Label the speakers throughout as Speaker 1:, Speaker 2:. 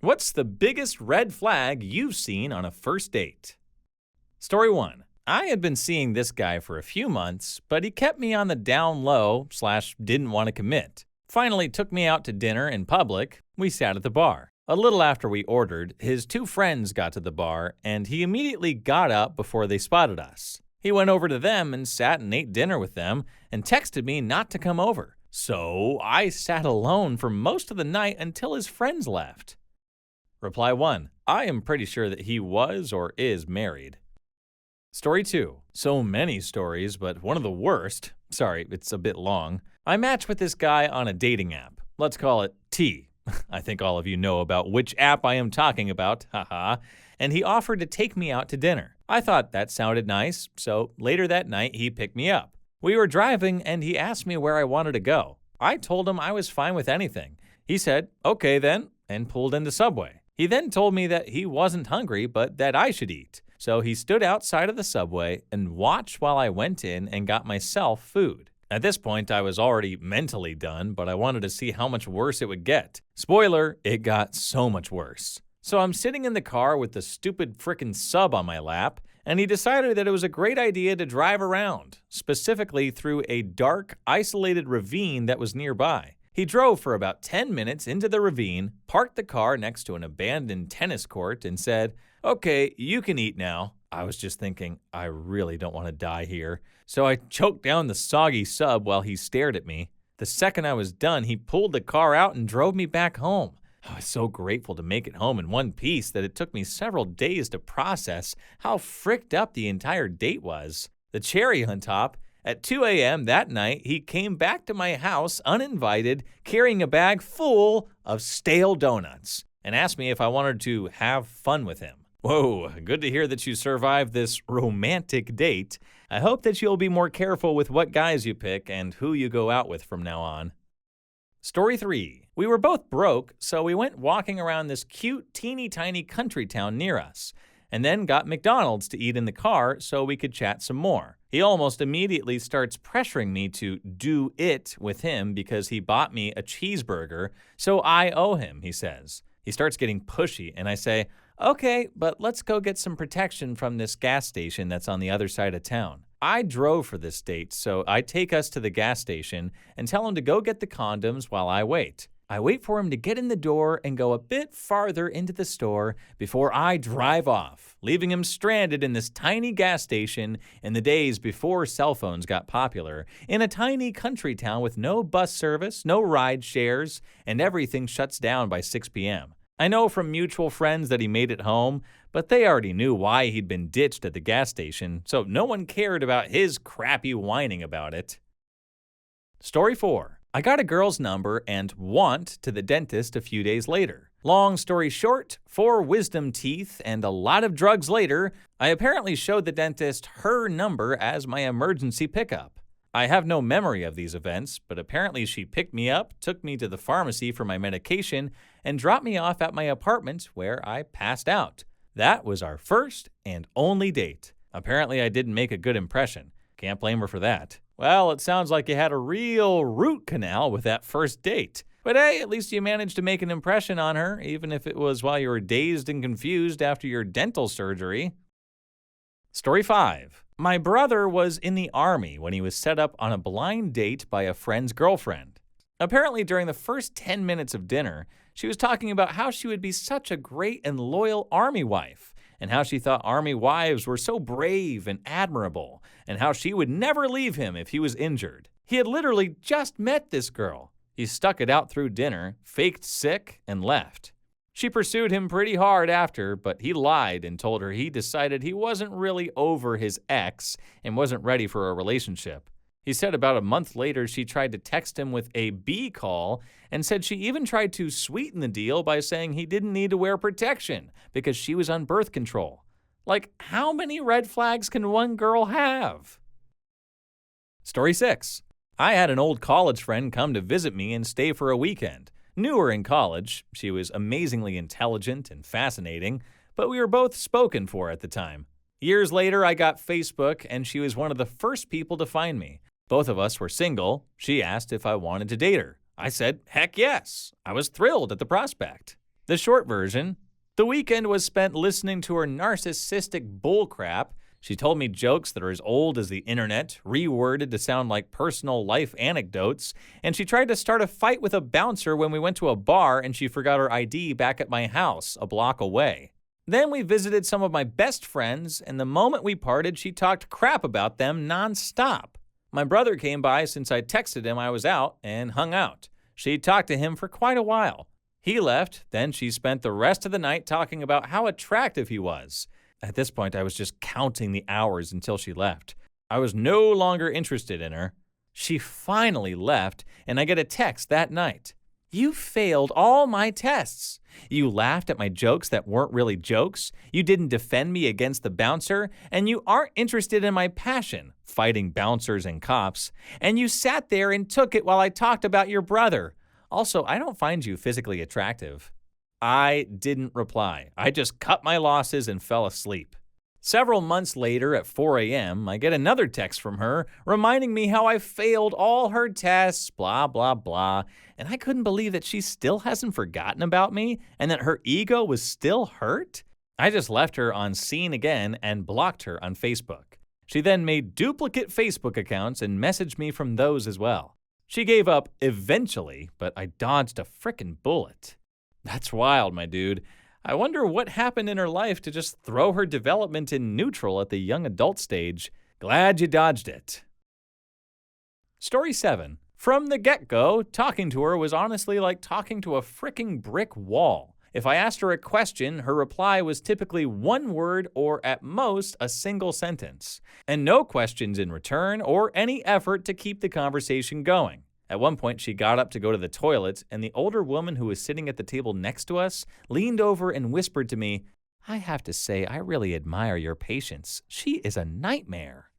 Speaker 1: What's the biggest red flag you've seen on a first date? Story 1. I had been seeing this guy for a few months, but he kept me on the down low / didn't want to commit. Finally took me out to dinner in public. We sat at the bar. A little after we ordered, his 2 friends got to the bar, and he immediately got up before they spotted us. He went over to them and sat and ate dinner with them and texted me not to come over. So I sat alone for most of the night until his friends left. Reply 1. I am pretty sure that he was or is married. Story 2. So many stories, but one of the worst. Sorry, it's a bit long. I matched with this guy on a dating app. Let's call it T. I think all of you know about which app I am talking about, haha. And he offered to take me out to dinner. I thought that sounded nice, so later that night he picked me up. We were driving and he asked me where I wanted to go. I told him I was fine with anything. He said, okay then, and pulled into Subway. He then told me that he wasn't hungry, but that I should eat. So he stood outside of the Subway and watched while I went in and got myself food. At this point, I was already mentally done, but I wanted to see how much worse it would get. Spoiler, it got so much worse. So I'm sitting in the car with the stupid frickin' sub on my lap, and he decided that it was a great idea to drive around, specifically through a dark, isolated ravine that was nearby. He drove for about 10 minutes into the ravine, parked the car next to an abandoned tennis court, and said, okay, you can eat now. I was just thinking, I really don't want to die here. So I choked down the soggy sub while he stared at me. The second I was done, he pulled the car out and drove me back home. I was so grateful to make it home in one piece that it took me several days to process how fricked up the entire date was. The cherry on top, at 2 a.m. that night, he came back to my house uninvited, carrying a bag full of stale donuts, and asked me if I wanted to have fun with him. Whoa, good to hear that you survived this romantic date. I hope that you'll be more careful with what guys you pick and who you go out with from now on. Story 3. We were both broke, so we went walking around this cute, teeny tiny country town near us, and then got McDonald's to eat in the car so we could chat some more. He almost immediately starts pressuring me to do it with him because he bought me a cheeseburger, so I owe him, he says. He starts getting pushy, and I say, okay, but let's go get some protection from this gas station that's on the other side of town. I drove for this date, so I take us to the gas station and tell him to go get the condoms while I wait. I wait for him to get in the door and go a bit farther into the store before I drive off, leaving him stranded in this tiny gas station in the days before cell phones got popular, in a tiny country town with no bus service, no ride shares, and everything shuts down by 6 p.m. I know from mutual friends that he made it home, but they already knew why he'd been ditched at the gas station, so no one cared about his crappy whining about it. Story 4. I got a girl's number and went to the dentist a few days later. Long story short, 4 wisdom teeth and a lot of drugs later, I apparently showed the dentist her number as my emergency pickup. I have no memory of these events, but apparently she picked me up, took me to the pharmacy for my medication, and dropped me off at my apartment where I passed out. That was our first and only date. Apparently I didn't make a good impression. Can't blame her for that. Well, it sounds like you had a real root canal with that first date. But hey, at least you managed to make an impression on her, even if it was while you were dazed and confused after your dental surgery. Story 5. My brother was in the army when he was set up on a blind date by a friend's girlfriend. Apparently, during the first 10 minutes of dinner, she was talking about how she would be such a great and loyal army wife, and how she thought army wives were so brave and admirable, and how she would never leave him if he was injured. He had literally just met this girl. He stuck it out through dinner, faked sick, and left. She pursued him pretty hard after, but he lied and told her he decided he wasn't really over his ex and wasn't ready for a relationship. He said about a month later she tried to text him with a B call and said she even tried to sweeten the deal by saying he didn't need to wear protection because she was on birth control. Like, how many red flags can one girl have? Story 6. I had an old college friend come to visit me and stay for a weekend. Knew her in college. She was amazingly intelligent and fascinating, but we were both spoken for at the time. Years later, I got Facebook, and she was one of the first people to find me. Both of us were single. She asked if I wanted to date her. I said, heck yes. I was thrilled at the prospect. The short version: the weekend was spent listening to her narcissistic bullcrap. She told me jokes that are as old as the internet, reworded to sound like personal life anecdotes, and she tried to start a fight with a bouncer when we went to a bar and she forgot her ID back at my house, a block away. Then we visited some of my best friends, and the moment we parted, she talked crap about them nonstop. My brother came by since I texted him I was out and hung out. She talked to him for quite a while. He left, then she spent the rest of the night talking about how attractive he was. At this point, I was just counting the hours until she left. I was no longer interested in her. She finally left, and I get a text that night. You failed all my tests. You laughed at my jokes that weren't really jokes. You didn't defend me against the bouncer, and you aren't interested in my passion, fighting bouncers and cops. And you sat there and took it while I talked about your brother. Also, I don't find you physically attractive. I didn't reply. I just cut my losses and fell asleep. Several months later at 4 a.m., I get another text from her reminding me how I failed all her tests, blah, blah, blah, and I couldn't believe that she still hasn't forgotten about me and that her ego was still hurt. I just left her on seen again and blocked her on Facebook. She then made duplicate Facebook accounts and messaged me from those as well. She gave up eventually, but I dodged a frickin' bullet. That's wild, my dude. I wonder what happened in her life to just throw her development in neutral at the young adult stage. Glad you dodged it. Story 7. From the get-go, talking to her was honestly like talking to a fricking brick wall. If I asked her a question, her reply was typically one word or at most a single sentence, and no questions in return or any effort to keep the conversation going. At one point, she got up to go to the toilet, and the older woman who was sitting at the table next to us leaned over and whispered to me, I have to say, I really admire your patience. She is a nightmare.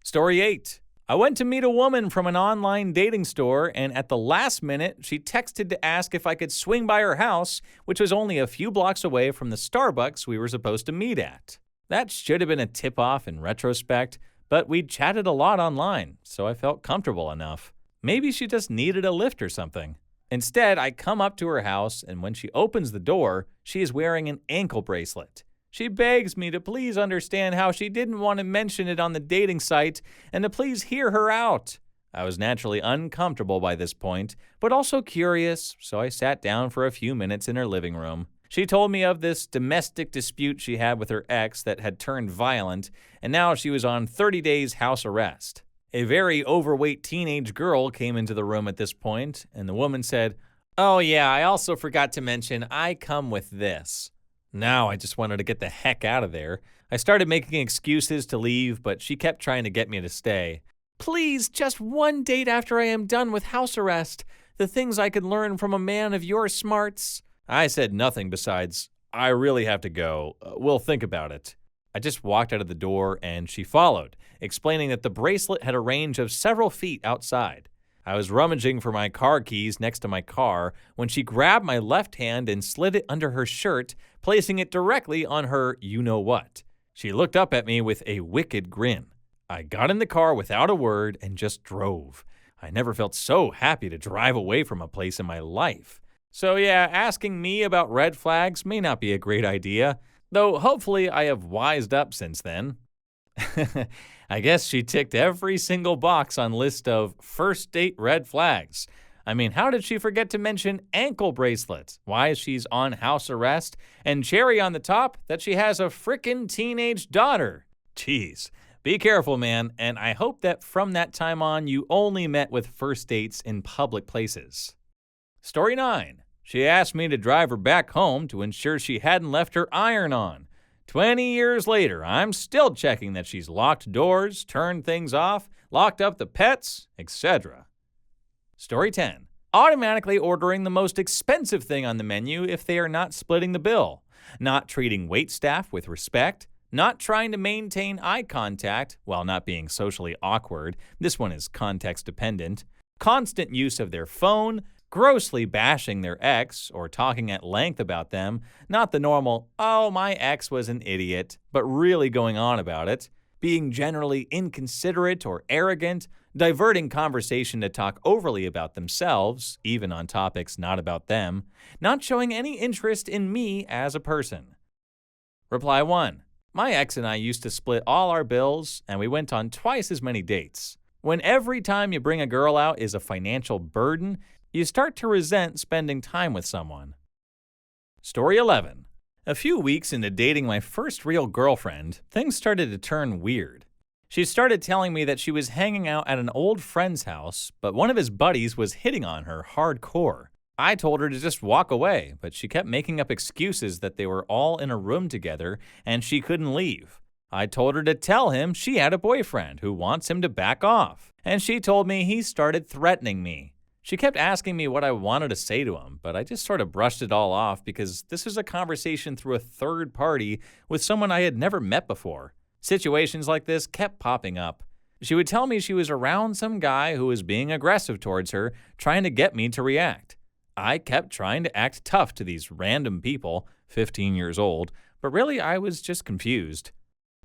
Speaker 1: Story 8. I went to meet a woman from an online dating store, and at the last minute, she texted to ask if I could swing by her house, which was only a few blocks away from the Starbucks we were supposed to meet at. That should have been a tip-off in retrospect, but we'd chatted a lot online, so I felt comfortable enough. Maybe she just needed a lift or something. Instead, I come up to her house, and when she opens the door, she is wearing an ankle bracelet. She begs me to please understand how she didn't want to mention it on the dating site and to please hear her out. I was naturally uncomfortable by this point, but also curious, so I sat down for a few minutes in her living room. She told me of this domestic dispute she had with her ex that had turned violent, and now she was on 30 days house arrest. A very overweight teenage girl came into the room at this point, and the woman said, Oh yeah, I also forgot to mention I come with this. Now I just wanted to get the heck out of there. I started making excuses to leave, but she kept trying to get me to stay. Please, just one date after I am done with house arrest. The things I could learn from a man of your smarts. I said nothing besides, I really have to go. We'll think about it. I just walked out of the door and she followed, explaining that the bracelet had a range of several feet outside. I was rummaging for my car keys next to my car when she grabbed my left hand and slid it under her shirt, placing it directly on her you-know-what. She looked up at me with a wicked grin. I got in the car without a word and just drove. I never felt so happy to drive away from a place in my life. So yeah, asking me about red flags may not be a great idea. Though hopefully I have wised up since then. I guess she ticked every single box on list of first date red flags. I mean, how did she forget to mention ankle bracelets? Why she's on house arrest? And cherry on the top, that she has a frickin' teenage daughter. Jeez, be careful, man, and I hope that from that time on you only met with first dates in public places. Story 9. She asked me to drive her back home to ensure she hadn't left her iron on. 20 years later, I'm still checking that she's locked doors, turned things off, locked up the pets, etc. Story 10. Automatically ordering the most expensive thing on the menu if they are not splitting the bill. Not treating waitstaff with respect. Not trying to maintain eye contact while not being socially awkward. This one is context dependent. Constant use of their phone. Grossly bashing their ex or talking at length about them, not the normal, oh, my ex was an idiot, but really going on about it. being generally inconsiderate or arrogant, diverting conversation to talk overly about themselves, even on topics not about them, not showing any interest in me as a person. Reply 1. My ex and I used to split all our bills, and we went on twice as many dates. When every time you bring a girl out is a financial burden, you start to resent spending time with someone. Story 11. A few weeks into dating my first real girlfriend, things started to turn weird. She started telling me that she was hanging out at an old friend's house, but one of his buddies was hitting on her hardcore. I told her to just walk away, but she kept making up excuses that they were all in a room together and she couldn't leave. I told her to tell him she had a boyfriend who wants him to back off, and she told me he started threatening me. She kept asking me what I wanted to say to him, but I just sort of brushed it all off because this was a conversation through a third party with someone I had never met before. Situations like this kept popping up. She would tell me she was around some guy who was being aggressive towards her, trying to get me to react. I kept trying to act tough to these random people, 15 years old, but really I was just confused.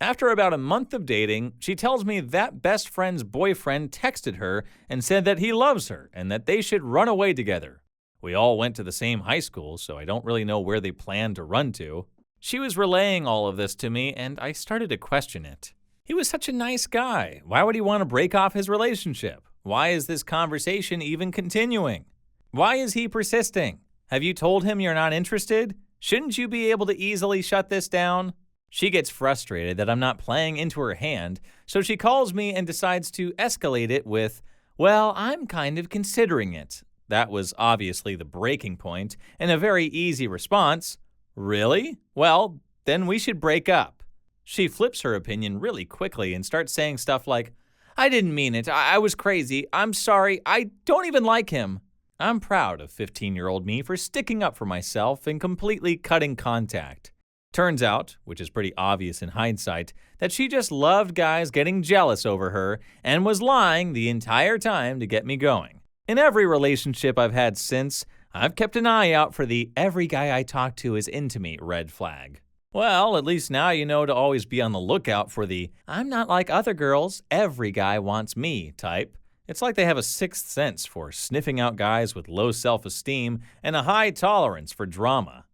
Speaker 1: After about a month of dating, she tells me that best friend's boyfriend texted her and said that he loves her and that they should run away together. We all went to the same high school, so I don't really know where they planned to run to. She was relaying all of this to me, and I started to question it. He was such a nice guy. Why would he want to break off his relationship? Why is this conversation even continuing? Why is he persisting? Have you told him you're not interested? Shouldn't you be able to easily shut this down? She gets frustrated that I'm not playing into her hand, so she calls me and decides to escalate it with, "Well, I'm kind of considering it." That was obviously the breaking point, and a very easy response. Really? Well, then we should break up. She flips her opinion really quickly and starts saying stuff like, "I didn't mean it. I was crazy. I'm sorry. I don't even like him." I'm proud of 15-year-old me for sticking up for myself and completely cutting contact. Turns out, which is pretty obvious in hindsight, that she just loved guys getting jealous over her and was lying the entire time to get me going. In every relationship I've had since, I've kept an eye out for the "every guy I talk to is into me" red flag. Well, at least now you know to always be on the lookout for the "I'm not like other girls, every guy wants me" type. It's like they have a sixth sense for sniffing out guys with low self-esteem and a high tolerance for drama.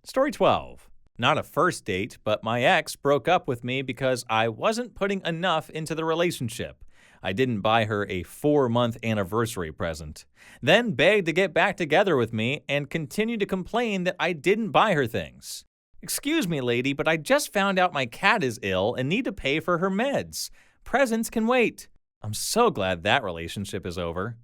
Speaker 1: Story 12. Not a first date, but my ex broke up with me because I wasn't putting enough into the relationship. I didn't buy her a 4-month anniversary present, then begged to get back together with me and continued to complain that I didn't buy her things. "Excuse me, lady, but I just found out my cat is ill and need to pay for her meds. Presents can wait." I'm so glad that relationship is over.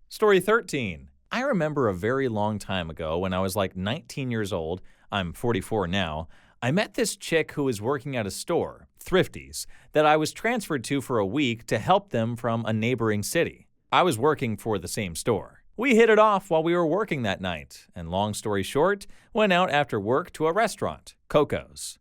Speaker 1: Story 13. I remember a very long time ago when I was like 19 years old, I'm 44 now, I met this chick who was working at a store, Thrifty's, that I was transferred to for a week to help them from a neighboring city. I was working for the same store. We hit it off while we were working that night, and long story short, went out after work to a restaurant, Coco's.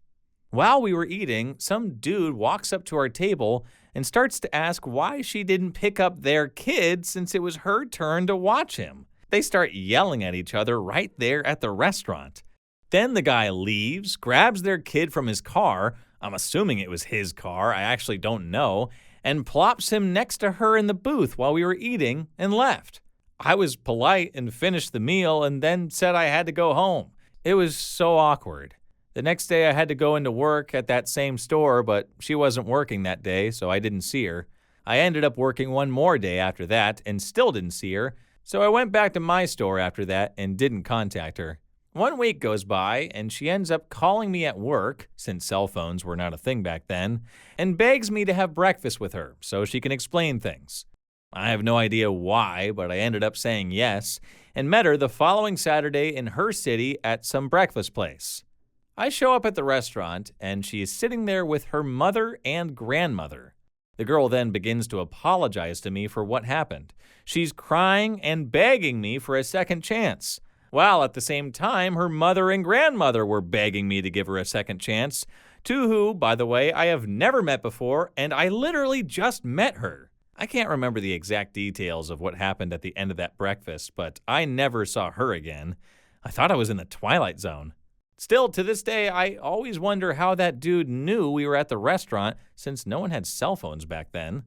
Speaker 1: While we were eating, some dude walks up to our table and starts to ask why she didn't pick up their kid since it was her turn to watch him. They start yelling at each other right there at the restaurant. Then the guy leaves, grabs their kid from his car, I'm assuming it was his car, I actually don't know, and plops him next to her in the booth while we were eating and left. I was polite and finished the meal and then said I had to go home. It was so awkward. The next day I had to go into work at that same store, but she wasn't working that day, so I didn't see her. I ended up working one more day after that and still didn't see her, so I went back to my store after that and didn't contact her. 1 week goes by and she ends up calling me at work, since cell phones were not a thing back then, and begs me to have breakfast with her so she can explain things. I have no idea why, but I ended up saying yes and met her the following Saturday in her city at some breakfast place. I show up at the restaurant, and she is sitting there with her mother and grandmother. The girl then begins to apologize to me for what happened. She's crying and begging me for a second chance, while at the same time her mother and grandmother were begging me to give her a second chance, two who, by the way, I have never met before, and I literally just met her. I can't remember the exact details of what happened at the end of that breakfast, but I never saw her again. I thought I was in the Twilight Zone. Still, to this day, I always wonder how that dude knew we were at the restaurant since no one had cell phones back then.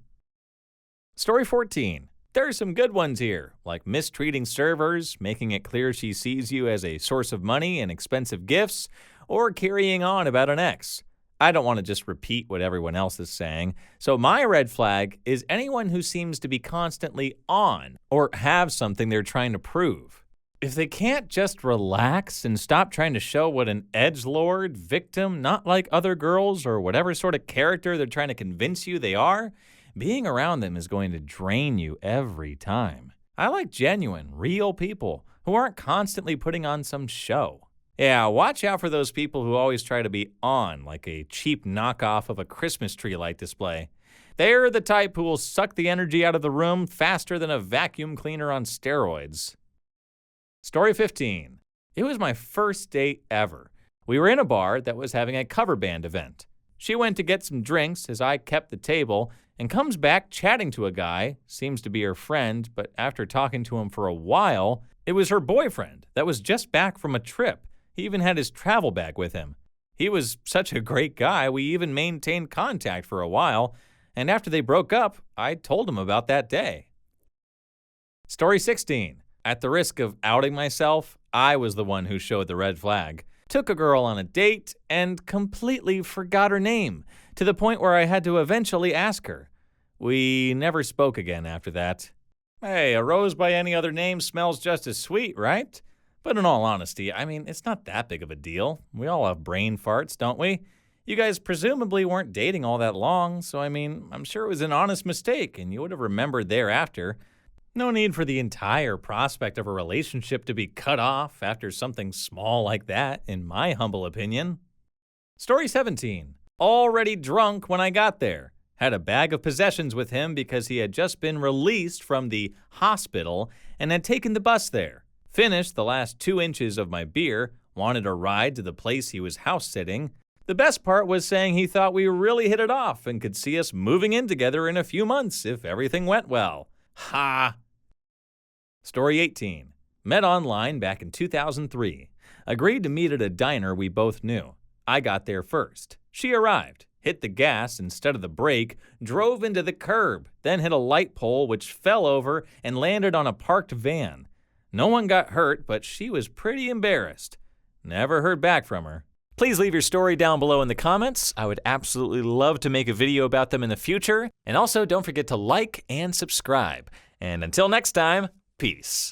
Speaker 1: Story 14. There are some good ones here, like mistreating servers, making it clear she sees you as a source of money and expensive gifts, or carrying on about an ex. I don't want to just repeat what everyone else is saying, so my red flag is anyone who seems to be constantly on or have something they're trying to prove. If they can't just relax and stop trying to show what an edgelord, victim, not like other girls, or whatever sort of character they're trying to convince you they are, being around them is going to drain you every time. I like genuine, real people who aren't constantly putting on some show. Yeah, watch out for those people who always try to be on, like a cheap knockoff of a Christmas tree light display. They're the type who will suck the energy out of the room faster than a vacuum cleaner on steroids. Story 15. It was my first date ever. We were in a bar that was having a cover band event. She went to get some drinks as I kept the table and comes back chatting to a guy, seems to be her friend, but after talking to him for a while, it was her boyfriend that was just back from a trip. He even had his travel bag with him. He was such a great guy, we even maintained contact for a while, and after they broke up, I told him about that day. Story 16. At the risk of outing myself, I was the one who showed the red flag. Took a girl on a date and completely forgot her name, to the point where I had to eventually ask her. We never spoke again after that. Hey, a rose by any other name smells just as sweet, right? But in all honesty, I mean, it's not that big of a deal. We all have brain farts, don't we? You guys presumably weren't dating all that long, so I mean, I'm sure it was an honest mistake, and you would have remembered thereafter. No need for the entire prospect of a relationship to be cut off after something small like that, in my humble opinion. Story 17. Already drunk when I got there. Had a bag of possessions with him because he had just been released from the hospital and had taken the bus there. Finished the last 2 inches of my beer, wanted a ride to the place he was house sitting. The best part was saying he thought we really hit it off and could see us moving in together in a few months if everything went well. Ha! Story 18. Met online back in 2003. Agreed to meet at a diner we both knew. I got there first. She arrived, hit the gas instead of the brake, drove into the curb, then hit a light pole which fell over and landed on a parked van. No one got hurt, but she was pretty embarrassed. Never heard back from her. Please leave your story down below in the comments. I would absolutely love to make a video about them in the future. And also don't forget to like and subscribe. And until next time, peace.